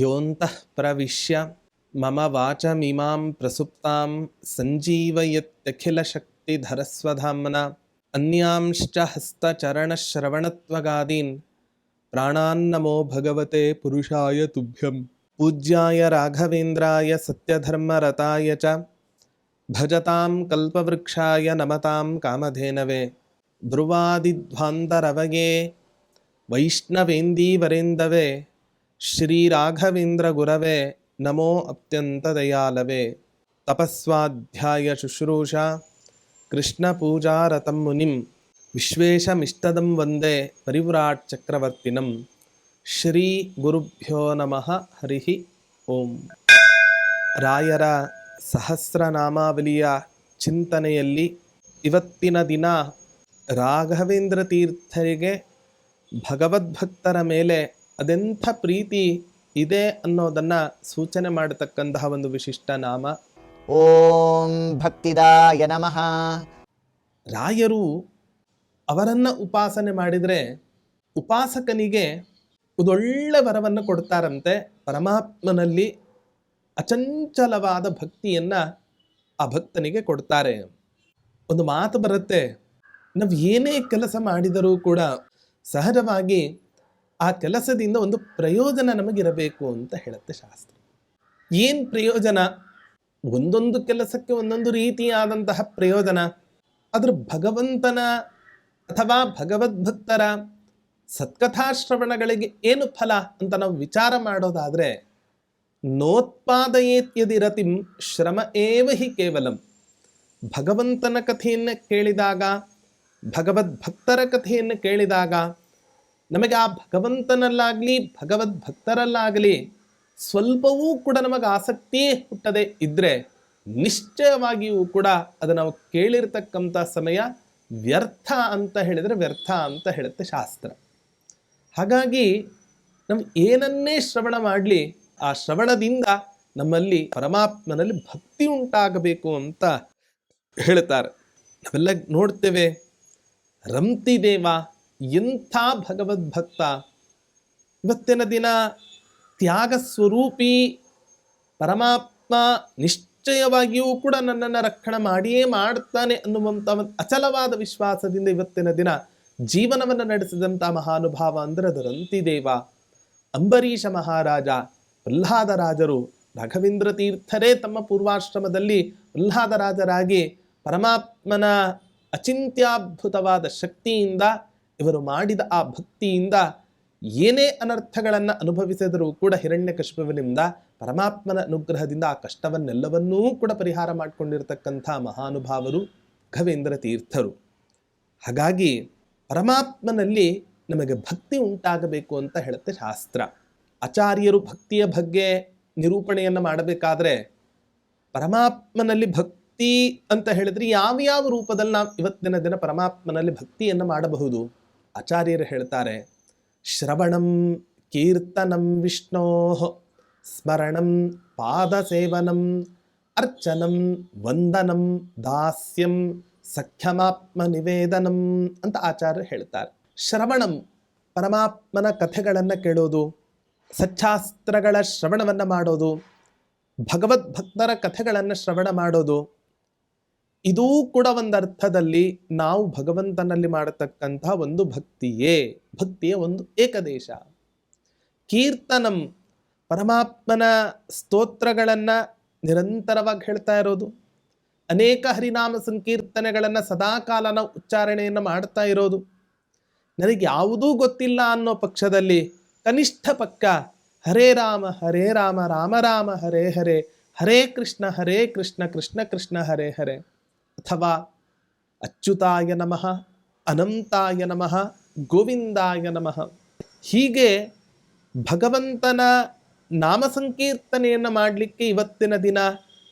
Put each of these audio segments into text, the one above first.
ಯೋಂತಃ ಪ್ರವಿಶ್ಯ ಮಮ ವಾಚಮಿಮಾಂ ಪ್ರಸುಪ್ತಾಂ ಸಂಜೀವಯತ್ಯಖಿಲಶಕ್ತಿಧರಸ್ವಧಾಮ್ನ ಅನ್ಯಾಂಶ್ಚ ಹಸ್ತಚರಣಶ್ರವಣತ್ವಗಾದೀನ್ ಪ್ರಾಣಾನ್ನಮೋ ಭಗವತೆ ಪುರುಷಾಯ ತುಭ್ಯಂ. ಪೂಜ್ಯಾಯ ರಾಘವೇಂದ್ರಾಯ ಸತ್ಯಧರ್ಮರತಾಯ ಚ ಭಜತಾಂ ಕಲ್ಪವೃಕ್ಷಾಯ ನಮತಾಂ ಕಾಮಧೇನವೇ. ಧ್ರುವಾದಿಧ್ವಾಂತರವಯೇ ವೈಷ್ಣವೇಂದೀವರೇಂದವೇ ಶ್ರೀರಾಘವೇಂದ್ರ ಗುರವೇ ನಮೋ ಅತ್ಯಂತದಯಾಲವೇ. ತಪಸ್ವಾಧ್ಯಾಯ ಶುಶ್ರೂಷಾ ಕೃಷ್ಣ ಪೂಜಾರತಂ ಮುನಿಂ ವಿಶ್ವೇಶಮಿಷ್ಟದಂ ವಂದೇ ಪರಿವ್ರಾಟ್ ಚಕ್ರವರ್ತಿನಂ. ಶ್ರೀ ಗುರುಭ್ಯೋ ನಮಃ. ಹರಿ ಓಂ. ರಾಯರ ಸಹಸ್ರನಾಮಾವಲಿಯ ಚಿಂತನೆಯಲ್ಲಿ ಇವತ್ತಿನ ದಿನ ರಾಘವೇಂದ್ರ ತೀರ್ಥರಿಗೆ ಭಗವದ್ಭಕ್ತರ ಮೇಲೆ ಅದೆಂಥ ಪ್ರೀತಿ ಇದೆ ಅನ್ನೋದನ್ನು ಸೂಚನೆ ಮಾಡತಕ್ಕಂತಹ ಒಂದು ವಿಶಿಷ್ಟ ನಾಮ. ಓಂ ಭಕ್ತಿದಾಯ ನಮಃ. ರಾಯರು ಅವರನ್ನು ಉಪಾಸನೆ ಮಾಡಿದರೆ ಉಪಾಸಕನಿಗೆ ಒಂದೊಳ್ಳೆ ವರವನ್ನು ಕೊಡ್ತಾರಂತೆ. ಪರಮಾತ್ಮನಲ್ಲಿ ಅಚಂಚಲವಾದ ಭಕ್ತಿಯನ್ನು ಆ ಭಕ್ತನಿಗೆ ಕೊಡ್ತಾರೆ. ಒಂದು ಮಾತು ಬರುತ್ತೆ, ನಾವು ಏನೇ ಕೆಲಸ ಮಾಡಿದರೂ ಕೂಡ ಸಹಜವಾಗಿ ಆ ಕೆಲಸದಿಂದ ಒಂದು ಪ್ರಯೋಜನ ನಮಗಿರಬೇಕು ಅಂತ ಹೇಳುತ್ತೆ ಶಾಸ್ತ್ರ. ಏನು ಪ್ರಯೋಜನ? ಒಂದೊಂದು ಕೆಲಸಕ್ಕೆ ಒಂದೊಂದು ರೀತಿಯಾದಂತಹ ಪ್ರಯೋಜನ. ಆದ್ರೆ ಭಗವಂತನ ಅಥವಾ ಭಗವದ್ಭಕ್ತರ ಸತ್ಕಥಾಶ್ರವಣಗಳಿಗೆ ಏನು ಫಲ ಅಂತ ನಾವು ವಿಚಾರ ಮಾಡೋದಾದರೆ, ನೋತ್ಪಾದಯೇತ್ಯದಿ ರತಿಂ ಶ್ರಮ ಏವ ಹಿ ಕೇವಲಂ. ಭಗವಂತನ ಕಥೆಯನ್ನು ಕೇಳಿದಾಗ, ಭಗವದ್ಭಕ್ತರ ಕಥೆಯನ್ನು ಕೇಳಿದಾಗ ನಮಗೆ ಆ ಭಗವಂತನಲ್ಲಾಗಲಿ ಭಗವದ್ಭಕ್ತರಲ್ಲಾಗಲಿ ಸ್ವಲ್ಪವೂ ಕೂಡ ನಮಗೆ ಆಸಕ್ತಿಯೇ ಹುಟ್ಟದೆ ಇದ್ದರೆ ನಿಶ್ಚಯವಾಗಿಯೂ ಕೂಡ ಅದು ನಾವು ಕೇಳಿರ್ತಕ್ಕಂಥ ಸಮಯ ವ್ಯರ್ಥ ಅಂತ ಹೇಳಿದರೆ ವ್ಯರ್ಥ ಅಂತ ಹೇಳುತ್ತೆ ಶಾಸ್ತ್ರ. ಹಾಗಾಗಿ ನಾವು ಏನನ್ನೇ ಶ್ರವಣ ಮಾಡಲಿ, ಆ ಶ್ರವಣದಿಂದ ನಮ್ಮಲ್ಲಿ ಪರಮಾತ್ಮನಲ್ಲಿ ಭಕ್ತಿ ಉಂಟಾಗಬೇಕು ಅಂತ ಹೇಳ್ತಾರೆ. ನಾವೆಲ್ಲ ನೋಡ್ತೇವೆ, ರಂತಿದೇವ ಎಂಥ ಭಗವದ್ಭಕ್ತ. ಇವತ್ತಿನ ದಿನ ತ್ಯಾಗ ಸ್ವರೂಪಿ ಪರಮಾತ್ಮ ನಿಶ್ಚಯವಾಗಿಯೂ ಕೂಡ ನನ್ನನ್ನು ರಕ್ಷಣೆ ಮಾಡಿಯೇ ಮಾಡ್ತಾನೆ ಅನ್ನುವಂಥ ಒಂದು ಅಚಲವಾದ ವಿಶ್ವಾಸದಿಂದ ಇವತ್ತಿನ ದಿನ ಜೀವನವನ್ನು ನಡೆಸಿದಂಥ ಮಹಾನುಭಾವ ಅಂದರೆ ಅದು ರಂತಿದೇವ. ಅಂಬರೀಷ ಮಹಾರಾಜ, ಪ್ರಹ್ಲಾದರಾಜರು, ರಾಘವೇಂದ್ರ ತೀರ್ಥರೇ ತಮ್ಮ ಪೂರ್ವಾಶ್ರಮದಲ್ಲಿ ಪ್ರಹ್ಲಾದರಾಜರಾಗಿ ಪರಮಾತ್ಮನ ಅಚಿಂತ್ಯಾದ್ಭುತವಾದ ಶಕ್ತಿಯಿಂದ ಇವರು ಮಾಡಿದ ಆ ಭಕ್ತಿಯಿಂದ ಏನೇ ಅನರ್ಥಗಳನ್ನು ಅನುಭವಿಸಿದರೂ ಕೂಡ ಹಿರಣ್ಯಕಶಿಪುವಿನಿಂದ ಪರಮಾತ್ಮನ ಅನುಗ್ರಹದಿಂದ ಆ ಕಷ್ಟವನ್ನೆಲ್ಲವನ್ನೂ ಕೂಡ ಪರಿಹಾರ ಮಾಡಿಕೊಂಡಿರ್ತಕ್ಕಂಥ ಮಹಾನುಭಾವರು ರಾಘವೇಂದ್ರ ತೀರ್ಥರು. ಹಾಗಾಗಿ ಪರಮಾತ್ಮನಲ್ಲಿ ನಮಗೆ ಭಕ್ತಿ ಉಂಟಾಗಬೇಕು ಅಂತ ಹೇಳುತ್ತೆ ಶಾಸ್ತ್ರ. ಆಚಾರ್ಯರು ಭಕ್ತಿಯ ಬಗ್ಗೆ ನಿರೂಪಣೆಯನ್ನು ಮಾಡಬೇಕಾದ್ರೆ ಪರಮಾತ್ಮನಲ್ಲಿ ಭಕ್ತಿ ಅಂತ ಹೇಳಿದ್ರೆ ಯಾವ್ಯಾವ ರೂಪದಲ್ಲಿ ನಾವು ಇವತ್ತಿನ ದಿನ ಪರಮಾತ್ಮನಲ್ಲಿ ಭಕ್ತಿಯನ್ನು ಮಾಡಬಹುದು? ಆಚಾರ್ಯರು ಹೇಳ್ತಾರೆ, ಶ್ರವಣಂ ಕೀರ್ತನಂ ವಿಷ್ಣೋ ಸ್ಮರಣಂ ಪಾದಸೇವನಂ ಅರ್ಚನಂ ವಂದನಂ ದಾಸ್ಯಂ ಸಖ್ಯಮಾತ್ಮ ನಿವೇದನಂ ಅಂತ ಆಚಾರ್ಯರು ಹೇಳ್ತಾರೆ. ಶ್ರವಣಂ ಪರಮಾತ್ಮನ ಕಥೆಗಳನ್ನು ಕೇಳೋದು, ಸಚ್ಚಾಸ್ತ್ರಗಳ ಶ್ರವಣವನ್ನು ಮಾಡೋದು, ಭಗವದ್ಭಕ್ತರ ಕಥೆಗಳನ್ನು ಶ್ರವಣ ಮಾಡೋದು, ಇದೂ ಕೂಡ ಒಂದರ್ಥದಲ್ಲಿ ನಾವು ಭಗವಂತನಲ್ಲಿ ಮಾಡತಕ್ಕಂಥ ಒಂದು ಭಕ್ತಿಯ ಒಂದು ಏಕದೇಶ. ಕೀರ್ತನಂ ಪರಮಾತ್ಮನ ಸ್ತೋತ್ರಗಳನ್ನು ನಿರಂತರವಾಗಿ ಹೇಳ್ತಾ ಇರೋದು, ಅನೇಕ ಹರಿನಾಮ ಸಂಕೀರ್ತನೆಗಳನ್ನು ಸದಾಕಾಲ ನಾವು ಉಚ್ಚಾರಣೆಯನ್ನು ಮಾಡ್ತಾ ಇರೋದು. ನನಗೆ ಯಾವುದೂ ಗೊತ್ತಿಲ್ಲ ಅನ್ನೋ ಪಕ್ಷದಲ್ಲಿ ಕನಿಷ್ಠ ಪಕ್ಕ ಹರೇ ರಾಮ ರಾಮ ರಾಮ ಹರೇ ಹರೇ, ಹರೇ ಕೃಷ್ಣ ಕೃಷ್ಣ ಕೃಷ್ಣ ಹರೇ ಹರೇ, ಅಥವಾ ಅಚ್ಯುತಾಯ ನಮಃ, ಅನಂತಾಯ ನಮಃ, ಗೋವಿಂದಾಯ ನಮಃ, ಹೀಗೆ ಭಗವಂತನ ನಾಮ ಸಂಕೀರ್ತನೆಯನ್ನು ಮಾಡಲಿಕ್ಕೆ ಇವತ್ತಿನ ದಿನ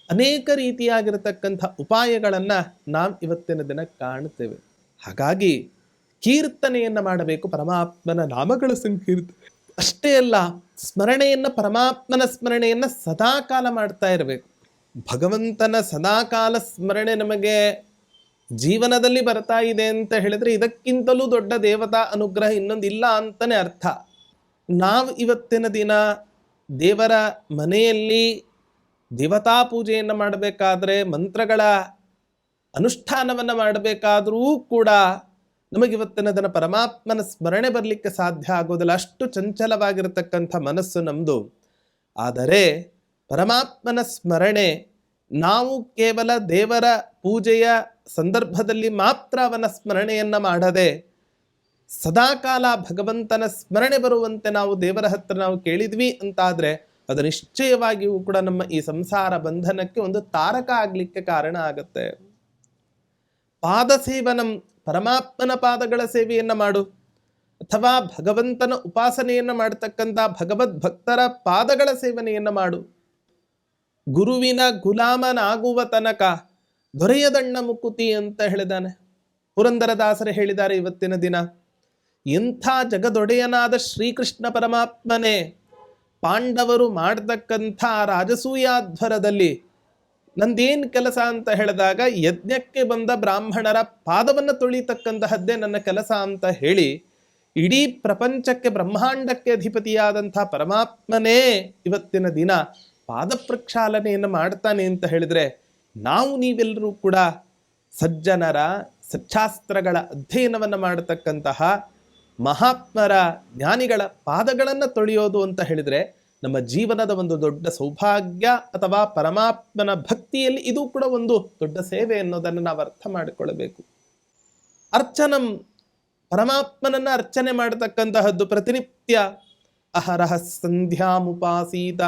ಅನೇಕ ರೀತಿಯಾಗಿರತಕ್ಕಂಥ ಉಪಾಯಗಳನ್ನು ನಾವು ಇವತ್ತಿನ ದಿನ ಕಾಣುತ್ತೇವೆ. ಹಾಗಾಗಿ ಕೀರ್ತನೆಯನ್ನು ಮಾಡಬೇಕು, ಪರಮಾತ್ಮನ ನಾಮಗಳ ಸಂಕೀರ್ತನೆ ಅಷ್ಟೇ ಅಲ್ಲ, ಸ್ಮರಣೆಯನ್ನು, ಪರಮಾತ್ಮನ ಸ್ಮರಣೆಯನ್ನು ಸದಾಕಾಲ ಮಾಡ್ತಾ ಇರಬೇಕು. ಭಗವಂತನ ಸದಾಕಾಲ ಸ್ಮರಣೆ ನಮಗೆ ಜೀವನದಲ್ಲಿ ಬರ್ತಾ ಇದೆ ಅಂತ ಹೇಳಿದ್ರೆ ಇದಕ್ಕಿಂತಲೂ ದೊಡ್ಡ ದೇವತಾ ಅನುಗ್ರಹ ಇನ್ನೊಂದಿಲ್ಲ ಅಂತಲೇ ಅರ್ಥ. ನಾವು ಇವತ್ತಿನ ದಿನ ದೇವರ ಮನೆಯಲ್ಲಿ ದೇವತಾ ಪೂಜೆಯನ್ನು ಮಾಡಬೇಕಾದ್ರೆ, ಮಂತ್ರಗಳ ಅನುಷ್ಠಾನವನ್ನು ಮಾಡಬೇಕಾದರೂ ಕೂಡ ನಮಗಿವತ್ತಿನ ದಿನ ಪರಮಾತ್ಮನ ಸ್ಮರಣೆ ಬರಲಿಕ್ಕೆ ಸಾಧ್ಯ ಆಗೋದಿಲ್ಲ. ಅಷ್ಟು ಚಂಚಲವಾಗಿರತಕ್ಕಂಥ ಮನಸ್ಸು ನಮ್ಮದು. ಆದರೆ ಪರಮಾತ್ಮನ ಸ್ಮರಣೆ ನಾವು ಕೇವಲ ದೇವರ ಪೂಜೆಯ ಸಂದರ್ಭದಲ್ಲಿ ಮಾತ್ರ ಅವನ ಸ್ಮರಣೆಯನ್ನು ಮಾಡದೆ ಸದಾಕಾಲ ಭಗವಂತನ ಸ್ಮರಣೆ ಬರುವಂತೆ ನಾವು ದೇವರ ಹತ್ರ ನಾವು ಕೇಳಿದ್ವಿ ಅಂತಾದರೆ ಅದು ನಿಶ್ಚಯವಾಗಿಯೂ ಕೂಡ ನಮ್ಮ ಈ ಸಂಸಾರ ಬಂಧನಕ್ಕೆ ಒಂದು ತಾರಕ ಆಗಲಿಕ್ಕೆ ಕಾರಣ ಆಗುತ್ತೆ. ಪಾದ ಸೇವನಂ, ಪರಮಾತ್ಮನ ಪಾದಗಳ ಸೇವೆಯನ್ನು ಮಾಡು, ಅಥವಾ ಭಗವಂತನ ಉಪಾಸನೆಯನ್ನು ಮಾಡತಕ್ಕಂಥ ಭಗವದ್ ಭಕ್ತರ ಪಾದಗಳ ಸೇವನೆಯನ್ನು ಮಾಡು. ಗುರುವಿನ ಗುಲಾಮನಾಗುವ ತನಕ ದೊರೆಯದಣ್ಣ ಮುಕುತಿ ಅಂತ ಹೇಳಿದಾನೆ. ಪುರಂದರದಾಸರು ಹೇಳಿದ್ದಾರೆ ಇವತ್ತಿನ ದಿನ, ಎಂಥ ಜಗದೊಡೆಯನಾದ ಶ್ರೀಕೃಷ್ಣ ಪರಮಾತ್ಮನೇ ಪಾಂಡವರು ಮಾಡತಕ್ಕಂಥ ರಾಜಸೂಯಾಧ್ವರದಲ್ಲಿ ನಂದೇನು ಕೆಲಸ ಅಂತ ಹೇಳಿದಾಗ, ಯಜ್ಞಕ್ಕೆ ಬಂದ ಬ್ರಾಹ್ಮಣರ ಪಾದವನ್ನು ತೊಳಿತಕ್ಕಂತಹದ್ದೇ ನನ್ನ ಕೆಲಸ ಅಂತ ಹೇಳಿ ಇಡೀ ಪ್ರಪಂಚಕ್ಕೆ ಬ್ರಹ್ಮಾಂಡಕ್ಕೆ ಅಧಿಪತಿಯಾದಂಥ ಪರಮಾತ್ಮನೇ ಇವತ್ತಿನ ದಿನ ಪಾದ ಪ್ರಕ್ಷಾಲನೆಯನ್ನು ಮಾಡ್ತಾನೆ ಅಂತ ಹೇಳಿದರೆ, ನಾವು ನೀವೆಲ್ಲರೂ ಕೂಡ ಸಜ್ಜನರ ಸಚ್ಚಾಸ್ತ್ರಗಳ ಅಧ್ಯಯನವನ್ನು ಮಾಡತಕ್ಕಂತಹ ಮಹಾತ್ಮರ ಜ್ಞಾನಿಗಳ ಪಾದಗಳನ್ನು ತೊಳೆಯೋದು ಅಂತ ಹೇಳಿದರೆ ನಮ್ಮ ಜೀವನದ ಒಂದು ದೊಡ್ಡ ಸೌಭಾಗ್ಯ, ಅಥವಾ ಪರಮಾತ್ಮನ ಭಕ್ತಿಯಲ್ಲಿ ಇದು ಕೂಡ ಒಂದು ದೊಡ್ಡ ಸೇವೆ ಅನ್ನೋದನ್ನು ನಾವು ಅರ್ಥ ಮಾಡಿಕೊಳ್ಳಬೇಕು. ಅರ್ಚನಂ, ಪರಮಾತ್ಮನನ್ನು ಅರ್ಚನೆ ಮಾಡತಕ್ಕಂತಹದ್ದು ಪ್ರತಿನಿತ್ಯ. ಅಹರಹ ಸಂಧ್ಯಾಮುಪಾಸೀತ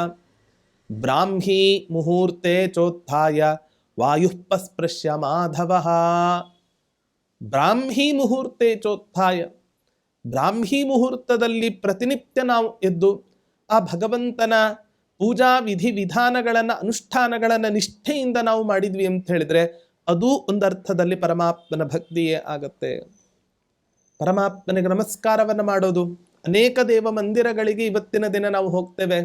ಬ್ರಾಹ್ಮೀ ಮುಹೂರ್ತೆ ಚೋತ್ಥಾಯ ವಾಯುಃಪಸ್ಪೃಶ್ಯ ಮಾಧವ. ಬ್ರಾಹ್ಮೀ ಮುಹೂರ್ತೆ ಚೋತ್ಥಾಯ, ಬ್ರಾಹ್ಮೀ ಮುಹೂರ್ತದಲ್ಲಿ ಪ್ರತಿನಿತ್ಯ ನಾವು ಎದ್ದು ಆ ಭಗವಂತನ ಪೂಜಾ ವಿಧಿ ವಿಧಾನಗಳನ್ನು ಅನುಷ್ಠಾನಗಳನ್ನು ನಿಷ್ಠೆಯಿಂದ ನಾವು ಮಾಡಿದ್ವಿ ಅಂತ ಹೇಳಿದ್ರೆ ಅದು ಒಂದು ಅರ್ಥದಲ್ಲಿ ಪರಮಾತ್ಮನ ಭಕ್ತಿಯೇ ಆಗತ್ತೆ. ಪರಮಾತ್ಮನಿಗೆ ನಮಸ್ಕಾರವನ್ನು ಮಾಡೋದು. ಅನೇಕ ದೇವ ಮಂದಿರಗಳಿಗೆ ಇವತ್ತಿನ ದಿನ ನಾವು ಹೋಗ್ತೇವೆ.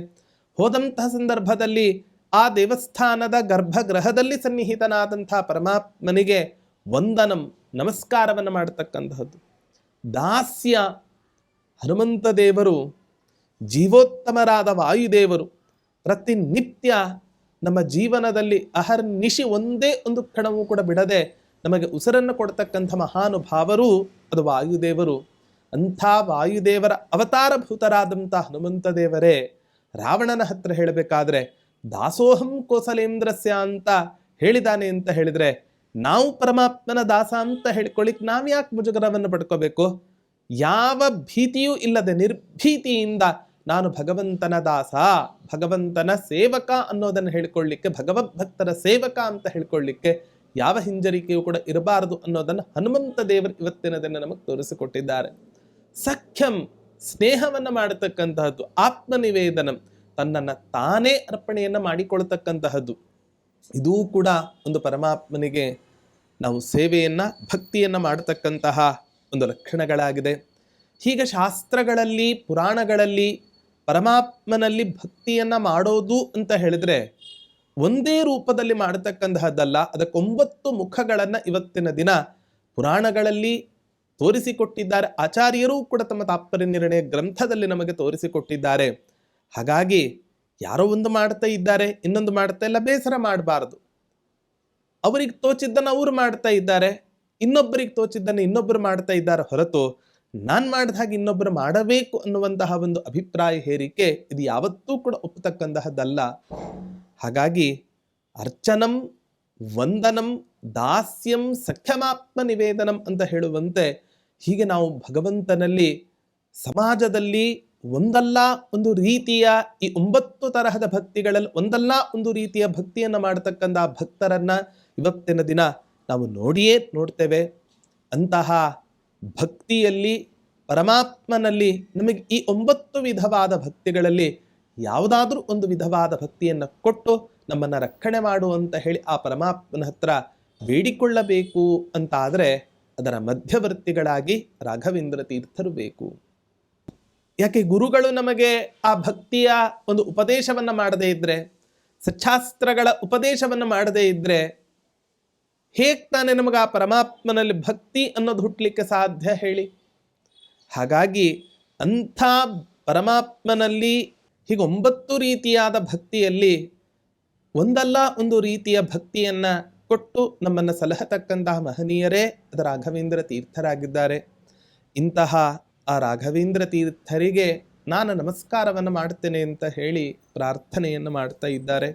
ಹೋದಂತಹ ಸಂದರ್ಭದಲ್ಲಿ ಆ ದೇವಸ್ಥಾನದ ಗರ್ಭಗೃಹದಲ್ಲಿ ಸನ್ನಿಹಿತನಾದಂಥ ಪರಮಾತ್ಮನಿಗೆ ವಂದನಂ, ನಮಸ್ಕಾರವನ್ನು ಮಾಡತಕ್ಕಂತಹದ್ದು. ದಾಸ್ಯ, ಹನುಮಂತ ದೇವರು ಜೀವೋತ್ತಮರಾದ ವಾಯುದೇವರು ಪ್ರತಿನಿತ್ಯ ನಮ್ಮ ಜೀವನದಲ್ಲಿ ಅಹರ್ನಿಶಿ ಒಂದೇ ಒಂದು ಕ್ಷಣವೂ ಕೂಡ ಬಿಡದೆ ನಮಗೆ ಉಸಿರನ್ನು ಕೊಡ್ತಕ್ಕಂಥ ಮಹಾನುಭಾವರು ಅದು ವಾಯುದೇವರು. ಅಂಥ ವಾಯುದೇವರ ಅವತಾರಭೂತರಾದಂಥ ಹನುಮಂತ ದೇವರೇ ರಾವಣನ ಹತ್ರ ಹೇಳಬೇಕಾದ್ರೆ ದಾಸೋಹಂ ಕೋಸಲೇಂದ್ರಸ್ಯ ಅಂತ ಹೇಳಿದಾನೆ ಅಂತ ಹೇಳಿದರೆ, ನಾವು ಪರಮಾತ್ಮನ ದಾಸ ಅಂತ ಹೇಳ್ಕೊಳ್ಳಿಕ್ಕೆ ನಾವು ಯಾಕೆ ಮುಜುಗರವನ್ನು ಪಡ್ಕೋಬೇಕು? ಯಾವ ಭೀತಿಯೂ ಇಲ್ಲದೆ ನಿರ್ಭೀತಿಯಿಂದ ನಾನು ಭಗವಂತನ ದಾಸ, ಭಗವಂತನ ಸೇವಕ ಅನ್ನೋದನ್ನು ಹೇಳ್ಕೊಳ್ಳಿಕ್ಕೆ, ಭಗವದ್ಭಕ್ತರ ಸೇವಕ ಅಂತ ಹೇಳ್ಕೊಳ್ಳಿಕ್ಕೆ ಯಾವ ಹಿಂಜರಿಕೆಯೂ ಕೂಡ ಇರಬಾರದು ಅನ್ನೋದನ್ನು ಹನುಮಂತ ದೇವರು ಇವತ್ತಿನ ದಿನ ನಮಗೆ ತೋರಿಸಿಕೊಟ್ಟಿದ್ದಾರೆ. ಸಖ್ಯಂ, ಸ್ನೇಹವನ್ನು ಮಾಡತಕ್ಕಂತಹದ್ದು. ಆತ್ಮನಿವೇದನಂ, ತನ್ನನ್ನು ತಾನೇ ಅರ್ಪಣೆಯನ್ನು ಮಾಡಿಕೊಳ್ತಕ್ಕಂತಹದ್ದು. ಇದೂ ಕೂಡ ಒಂದು ಪರಮಾತ್ಮನಿಗೆ ನಾವು ಸೇವೆಯನ್ನು ಭಕ್ತಿಯನ್ನು ಮಾಡತಕ್ಕಂತಹ ಒಂದು ಲಕ್ಷಣಗಳಾಗಿದೆ. ಹೀಗೆ ಶಾಸ್ತ್ರಗಳಲ್ಲಿ ಪುರಾಣಗಳಲ್ಲಿ ಪರಮಾತ್ಮನಲ್ಲಿ ಭಕ್ತಿಯನ್ನು ಮಾಡೋದು ಅಂತ ಹೇಳಿದ್ರೆ ಒಂದೇ ರೂಪದಲ್ಲಿ ಮಾಡತಕ್ಕಂತಹದ್ದಲ್ಲ. ಅದಕ್ಕೆ 9 ಮುಖಗಳನ್ನು ಇವತ್ತಿನ ದಿನ ಪುರಾಣಗಳಲ್ಲಿ ತೋರಿಸಿಕೊಟ್ಟಿದ್ದಾರೆ. ಆಚಾರ್ಯರೂ ಕೂಡ ತಮ್ಮ ತಾತ್ಪರ್ಯ ನಿರ್ಣಯ ಗ್ರಂಥದಲ್ಲಿ ನಮಗೆ ತೋರಿಸಿಕೊಟ್ಟಿದ್ದಾರೆ. ಹಾಗಾಗಿ ಯಾರೋ ಒಂದು ಮಾಡ್ತಾ ಇದ್ದಾರೆ, ಇನ್ನೊಂದು ಮಾಡ್ತಾ ಇಲ್ಲ, ಬೇಸರ ಮಾಡಬಾರದು. ಅವರಿಗೆ ತೋಚಿದ್ದನ್ನು ಅವರು ಮಾಡ್ತಾ ಇದ್ದಾರೆ, ಇನ್ನೊಬ್ಬರಿಗೆ ತೋಚಿದ್ದನ್ನು ಇನ್ನೊಬ್ಬರು ಮಾಡ್ತಾ ಇದ್ದಾರೆ ಹೊರತು ನಾನು ಮಾಡಿದ ಹಾಗೆ ಇನ್ನೊಬ್ಬರು ಮಾಡಬೇಕು ಅನ್ನುವಂತಹ ಒಂದು ಅಭಿಪ್ರಾಯ ಹೇರಿಕೆ ಇದು ಯಾವತ್ತೂ ಕೂಡ ಒಪ್ಪತಕ್ಕಂತಹದ್ದಲ್ಲ. ಹಾಗಾಗಿ ಅರ್ಚನಂ, ವಂದನಂ, ದಾಸ್ಯಂ, ಸಖ್ಯಮಾತ್ಮ ನಿವೇದನಂ ಅಂತ ಹೇಳುವಂತೆ ಹೀಗೆ ನಾವು ಭಗವಂತನಲ್ಲಿ ಸಮಾಜದಲ್ಲಿ ಒಂದಲ್ಲ ಒಂದು ರೀತಿಯ ಈ 9 ತರಹದ ಭಕ್ತಿಗಳಲ್ಲಿ ಒಂದಲ್ಲ ಒಂದು ರೀತಿಯ ಭಕ್ತಿಯನ್ನು ಮಾಡತಕ್ಕಂಥ ಭಕ್ತರನ್ನ ಇವತ್ತಿನ ದಿನ ನಾವು ನೋಡ್ತೇವೆ. ಅಂತಹ ಭಕ್ತಿಯಲ್ಲಿ ಪರಮಾತ್ಮನಲ್ಲಿ ನಮಗೆ ಈ 9 ವಿಧವಾದ ಭಕ್ತಿಗಳಲ್ಲಿ ಯಾವುದಾದ್ರೂ ಒಂದು ವಿಧವಾದ ಭಕ್ತಿಯನ್ನು ಕೊಟ್ಟು ನಮ್ಮನ್ನು ರಕ್ಷಣೆ ಮಾಡು ಅಂತ ಹೇಳಿ ಆ ಪರಮಾತ್ಮನ ಹತ್ರ ಬೇಡಿಕೊಳ್ಳಬೇಕು ಅಂತಾದರೆ ಅದರ ಮಧ್ಯವರ್ತಿಗಳಾಗಿ ರಾಘವೇಂದ್ರ ತೀರ್ಥರು ಬೇಕು. ಯಾಕೆ ಗುರುಗಳು ನಮಗೆ ಆ ಭಕ್ತಿಯ ಒಂದು ಉಪದೇಶವನ್ನು ಮಾಡದೇ ಇದ್ದರೆ, ಸಚ್ಚಾಸ್ತ್ರಗಳ ಉಪದೇಶವನ್ನು ಮಾಡದೇ ಇದ್ದರೆ ಹೇಗೆ ತಾನೇ ನಮಗೆ ಆ ಪರಮಾತ್ಮನಲ್ಲಿ ಭಕ್ತಿ ಅನ್ನೋದು ಹುಟ್ಟಲಿಕ್ಕೆ ಸಾಧ್ಯ ಹೇಳಿ? ಹಾಗಾಗಿ ಅಂಥ ಪರಮಾತ್ಮನಲ್ಲಿ ಹೀಗೆ 9 ರೀತಿಯಾದ ಭಕ್ತಿಯಲ್ಲಿ ಒಂದಲ್ಲ ಒಂದು ರೀತಿಯ ಭಕ್ತಿಯನ್ನು ಕೊಟ್ಟು ನಮ್ಮನ್ನು ಸಲಹತಕ್ಕಂತಹ ಮಹನೀಯರೇ ಅದು ರಾಘವೇಂದ್ರ ತೀರ್ಥರಾಗಿದ್ದಾರೆ. ಇಂತಹ ಆ ರಾಘವೇಂದ್ರ ತೀರ್ಥರಿಗೆ ನಾನು ನಮಸ್ಕಾರವನ್ನು ಮಾಡ್ತೇನೆ ಅಂತ ಹೇಳಿ ಪ್ರಾರ್ಥನೆಯನ್ನು ಮಾಡ್ತಾ ಇದ್ದಾರೆ.